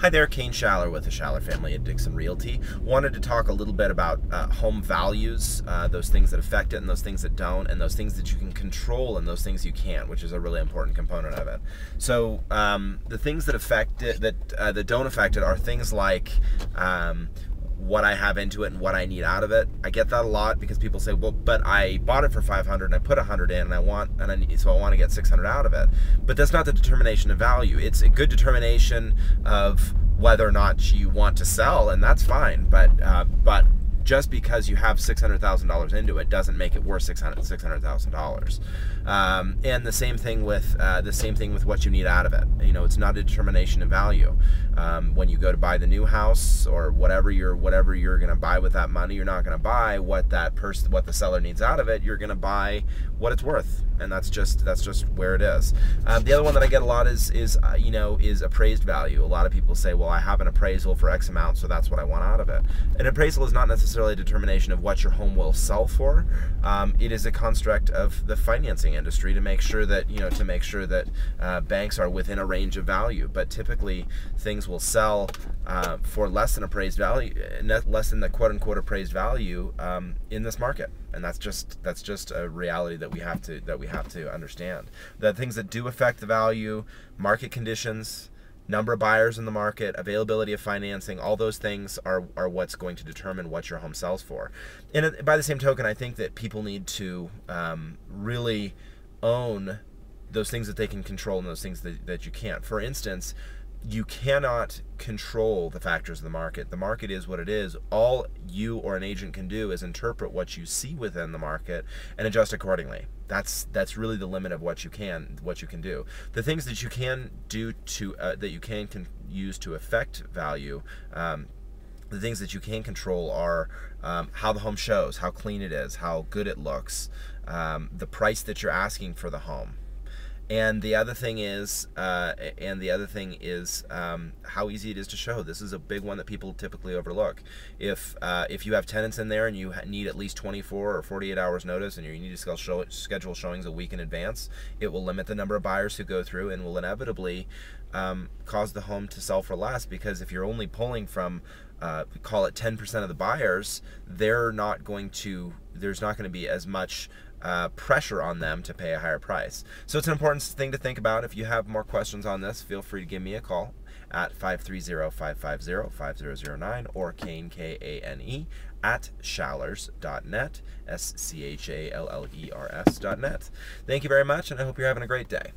Hi there, Kane Schaller with the Schaller family at Dixon Realty. Wanted to talk a little bit about home values, those things that affect it and those things that don't, and those things that you can control and those things you can't, which is a really important component of it. So the things that affect it, that don't affect it, are things like what I have into it and what I need out of it. I get that a lot because people say, well, but I bought it for $500 and I put $100 in and I want to get $600 out of it. But that's not the determination of value. It's a good determination of whether or not you want to sell, and that's fine. But just because you have $600,000 into it doesn't make it worth $600,000. And the same thing with what you need out of it. You know, it's not a determination of value. When you go to buy the new house or whatever you're going to buy with that money, you're not going to buy what the seller needs out of it. You're going to buy what it's worth, and that's just where it is. The other one that I get a lot is appraised value. A lot of people say, well, I have an appraisal for X amount, so that's what I want out of it. An appraisal is not necessarily a determination of what your home will sell for. It is a construct of the financing industry to make sure that banks are within a range of value. But typically, things will sell for less than appraised value, less than the quote-unquote appraised value in this market, and that's just a reality that we have to understand. The things that do affect the value: market conditions, number of buyers in the market, availability of financing. All those things are what's going to determine what your home sells for. And by the same token, I think that people need to really own those things that they can control and those things that you can't. For instance, you cannot control the factors of the market. The market is what it is. All you or an agent can do is interpret what you see within the market and adjust accordingly. That's really the limit of what you can do. The things that you can do that you can use to affect value. The things that you can control are how the home shows, how clean it is, how good it looks, the price that you're asking for the home. And the other thing is, how easy it is to show. This is a big one that people typically overlook. If you have tenants in there and you need at least 24 or 48 hours notice, and you need to schedule showings a week in advance, it will limit the number of buyers who go through and will inevitably cause the home to sell for less. Because if you're only pulling from call it 10% of the buyers, there's not going to be as much pressure on them to pay a higher price. So it's an important thing to think about. If you have more questions on this, feel free to give me a call at 530-550-5009 or Kane, K-A-N-E, at schallers.net, SCHALLERS.net. Thank you very much, and I hope you're having a great day.